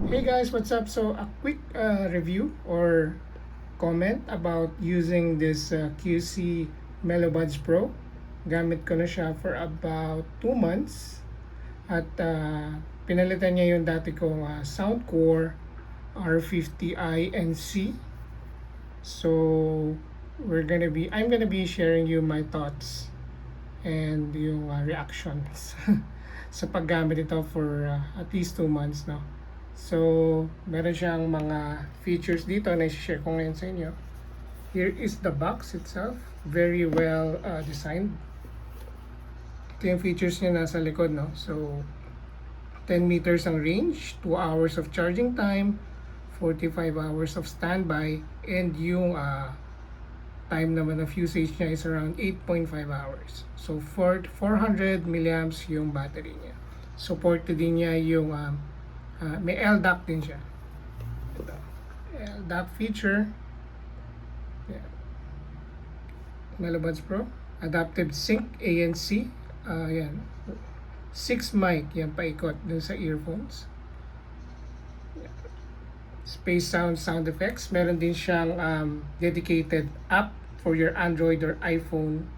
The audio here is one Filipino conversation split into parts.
Hey guys, what's up? So a quick review or comment about using this QC Melobuds Pro. Gamit ko na siya for about 2 months at pinalitan niya yung dati kong Soundcore R50i NC. So I'm gonna be sharing you my thoughts and yung reactions sa paggamit ito for at least 2 months now. So, meron siyang mga features dito na i-share ko ngayon sa inyo. Here is the box itself. Very well designed. Ito yung features niya nasa likod, no? So, 10 meters ang range, 2 hours of charging time, 45 hours of standby, and yung time naman of usage niya is around 8.5 hours. So, 400 milliamps yung battery niya. Supported din niya yung may LDAC din siya. Ito. LDAC feature. Yeah. Melobuds Pro. Adaptive Sync ANC. Yan. 6 mic. Yan paikot dun sa earphones. Yeah. Space sound effects. Meron din siyang dedicated app for your Android or iPhone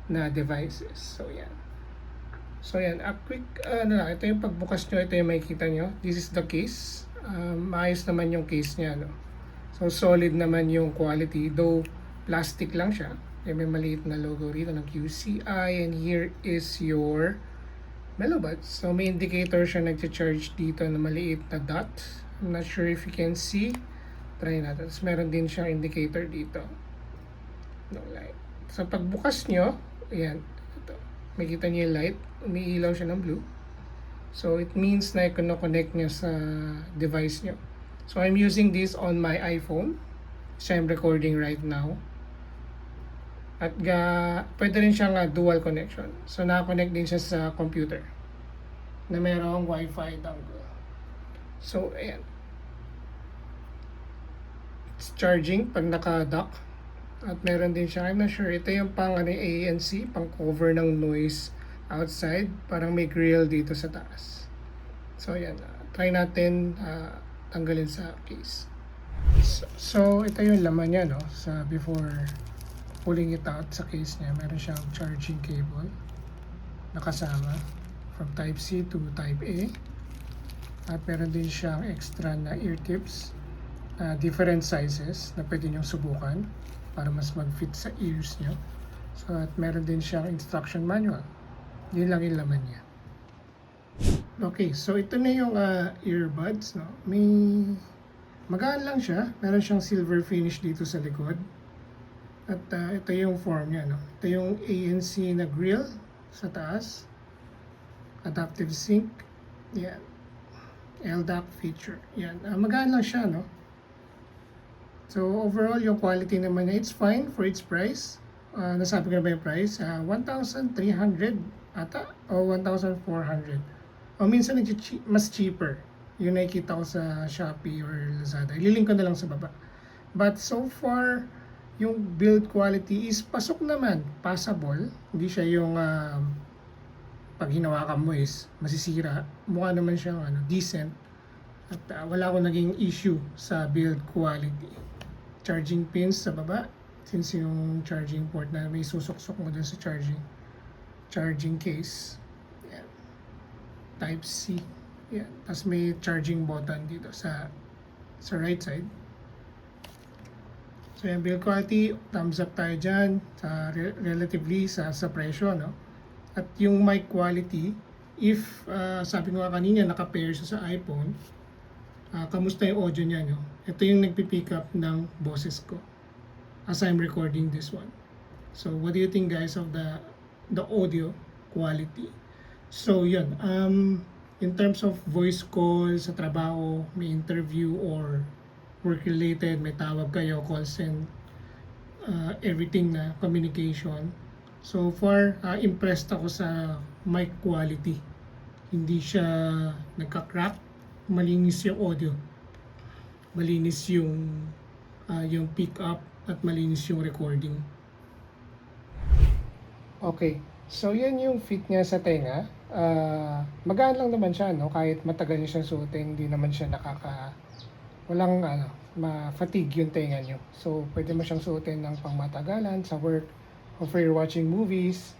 na devices. So yan. So yan, a quick, ito yung pagbukas nyo, ito yung makikita nyo. This is the case. Maayos naman yung case niya, no? So solid naman yung quality, though plastic lang siya. May maliit na logo rito ng QCI, and here is your Melobuds. So may indicator siya nag-charge dito na maliit na dot. I'm not sure if you can see. Try natin. Tapos meron din siyang indicator dito. No light. So pagbukas nyo, ayan, makita niyo yung light, umiilaw siya ng blue. So it means na i-connect niya sa device niyo. So I'm using this on my iPhone. So I'm recording right now. At pwede rin siyang dual connection. So naka-connect din siya sa computer na mayroong Wi-Fi dongle. So ayan. It's charging pag naka-dock. At meron din siya, I'm not sure, ito yung pang ANC, pang cover ng noise outside. Parang may grill dito sa taas. So yan, try natin tanggalin sa case. So ito yung laman niya, no? Sa before pulling it out sa case niya, meron siyang charging cable nakasama from type C to type A. At meron din siyang extra na ear tips, different sizes na pwede niyong subukan para mas mag-fit sa ears nyo. So, at meron din siyang instruction manual. Yun lang yung laman niya. Okay, so ito na yung earbuds, no? May magaan lang siya. Meron siyang silver finish dito sa likod. At ito yung form niya, no? Ito yung ANC na grill sa taas. Adaptive sync. Yan. LDAC feature. Yan. Magaan lang siya, no? So overall, yung quality naman niya, it's fine for its price. Nasabi ko na ba yung price? 1,300 ata o 1,400. O minsan mas cheaper. Yung nakikita ko sa Shopee or Lazada. Ililink ko na lang sa baba. But so far, yung build quality is pasok naman. Passable. Hindi siya yung pag hinawakan mo is masisira. Mukha naman siyang decent. At wala akong naging issue sa build quality. Charging pins sa baba, since yung charging port na may susok-sok mo dun sa charging case. Yan. Type C. Yan. Tapos may charging button dito sa right side. So yung build quality, thumbs up tayo dyan sa relatively sa presyo, no? At yung mic quality, if sabi ko nga kanina naka-pair sa iPhone, kamusta yung audio niya, no? Ito yung nagpipick up ng boses ko as I'm recording this one. So what do you think, guys, of the audio quality? So yun, in terms of voice call sa trabaho, may interview or work related, may tawag kayo, calls and everything na communication. So far, impressed ako sa mic quality. Hindi siya nagka-crack, malinis yung audio, malinis yung pick up at malinis yung recording. Okay, So, yan yung fit niya sa tenga. Magaan lang naman siya, no? Kahit matagal niyo siyang suotin, hindi naman siya walang ma-fatigue yung tenga niyo. So, pwede mo siyang suotin ng pangmatagalan sa work o for you're watching movies,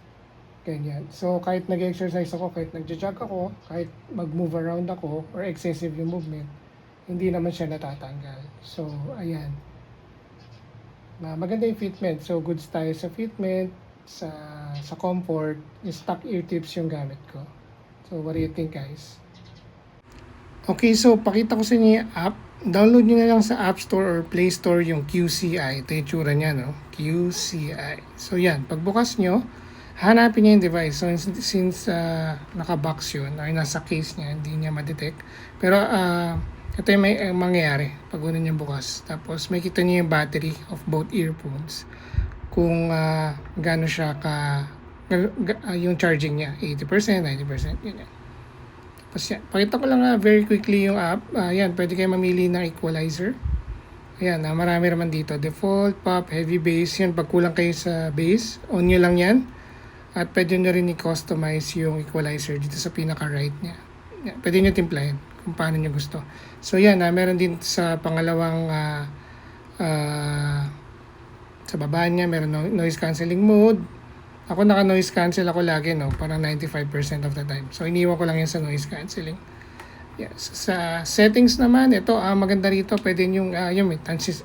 ganyan. So, kahit nag-exercise ako, kahit nagja-jog ako, kahit mag-move around ako, or excessive yung movement, hindi naman siya natatanggal. So, ayan. Maganda yung fitment. So, goods tayo sa fitment, sa comfort. Yung stock ear tips yung gamit ko. So, what do you think, guys? Okay, so pakita ko sa inyo yung app. Download nyo na lang sa App Store or Play Store yung QCI. Ito yung tsura niya, no? QCI. So, yan. Pagbukas nyo, hanapin niya yung device. So, since naka-box yun, or nasa case niya, hindi niya ma-detect. Pero, ito yung mangyayari pag una niya bukas. Tapos, may kita niyo yung battery of both earphones. Kung gaano siya yung charging niya. 80%, 90%, ganyan. Tapos yan, pakita ko lang very quickly yung app. Yan, pwede kayo mamili ng equalizer. Ayan, marami naman dito. Default, pop, heavy bass. Yan, pag kulang kayo sa bass, on nyo lang yan. At pwede nyo rin i-customize yung equalizer dito sa pinaka-right niya. Yan, pwede nyo timplahin kung paano nyo gusto. So yan, meron din sa pangalawang sa baba niya, meron noise cancelling mode. Ako naka-noise cancel ako lagi, no? Parang 95% of the time. So, iniwan ko lang yan sa noise cancelling. Yes. Sa settings naman, ito, maganda rito. Pwede yung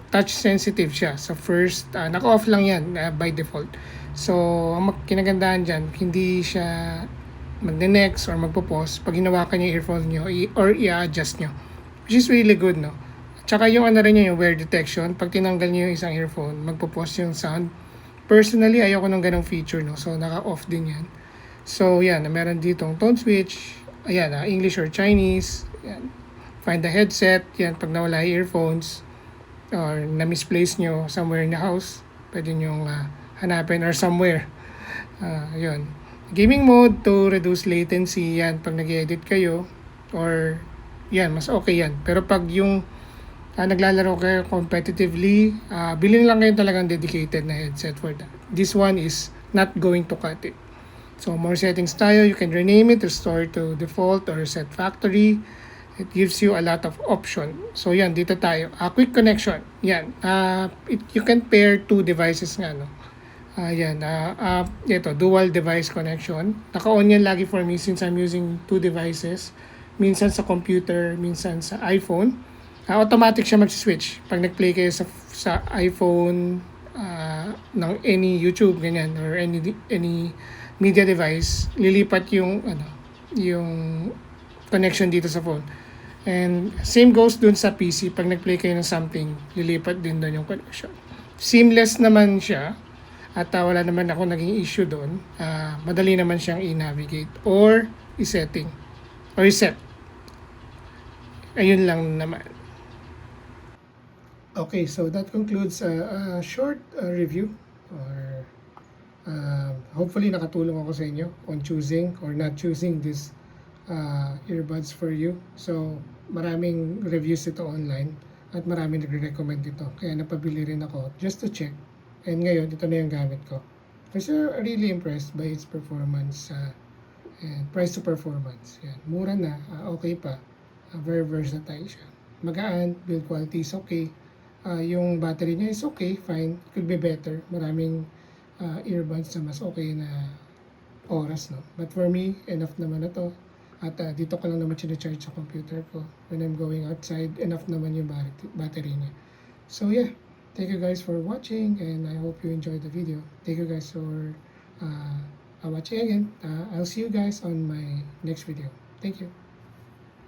touch sensitive siya. Sa first, naka-off lang yan by default. So, ang kinagandahan dyan, hindi siya magne-next or magpo-pause pag hinawakan yung earphones nyo or i-adjust nyo. Which is really good, no? Tsaka yung rin yung wear detection. Pag tinanggal nyo yung isang earphone, magpo-pause yung sound. Personally, ayoko ng ganong feature, no? So, naka-off din yan. So, yan. Meron ditong tone switch. Ayan, English or Chinese. Yan. Find the headset. Yan, pag nawala yung earphones or na-misplace nyo somewhere in the house, pwede nyo hanapin or somewhere. Yun. Gaming mode to reduce latency. Yan, pag nag-edit kayo or yan, mas okay yan. Pero pag yung naglalaro kayo competitively, bilhin lang kayo talagang dedicated na headset for that. This one is not going to cut it. So, more settings tayo. You can rename it, restore to default, or set factory. It gives you a lot of option. So, yan, dito tayo. Quick connection. Yan. You can pair two devices nga, no? Yan. Ito, dual device connection. Naka-on yan lagi for me since I'm using two devices. Minsan sa computer, minsan sa iPhone. Automatic siya mag-switch. Pag nag-play kayo sa iPhone, ng any YouTube, ganyan, or any media device, lilipat yung connection dito sa phone. And same goes dun sa PC. Pag nag-play kayo ng something, lilipat din dun yung connection. Seamless naman siya. At wala naman ako naging issue dun. Madali naman siyang i-navigate or i-setting. Or i-set. Ayun lang naman. Okay, so that concludes a short review or hopefully nakatulong ako sa inyo on choosing or not choosing this earbuds for you. So, maraming reviews ito online at maraming nagre-recommend ito. Kaya napabili rin ako just to check. And ngayon, ito na yung gamit ko. Kasi really impressed by its performance and price to performance. Yan. Mura na, okay pa. Very versatile siya. Magaan, build quality is okay. Yung battery niya is okay, fine. Could be better. Maraming earbuds na mas okay na oras, no? But for me, enough naman na to. At dito ko lang naman charge sa computer ko. When I'm going outside, enough naman yung battery niya. So yeah, thank you guys for watching and I hope you enjoyed the video. Thank you guys for watching again. I'll see you guys on my next video. Thank you.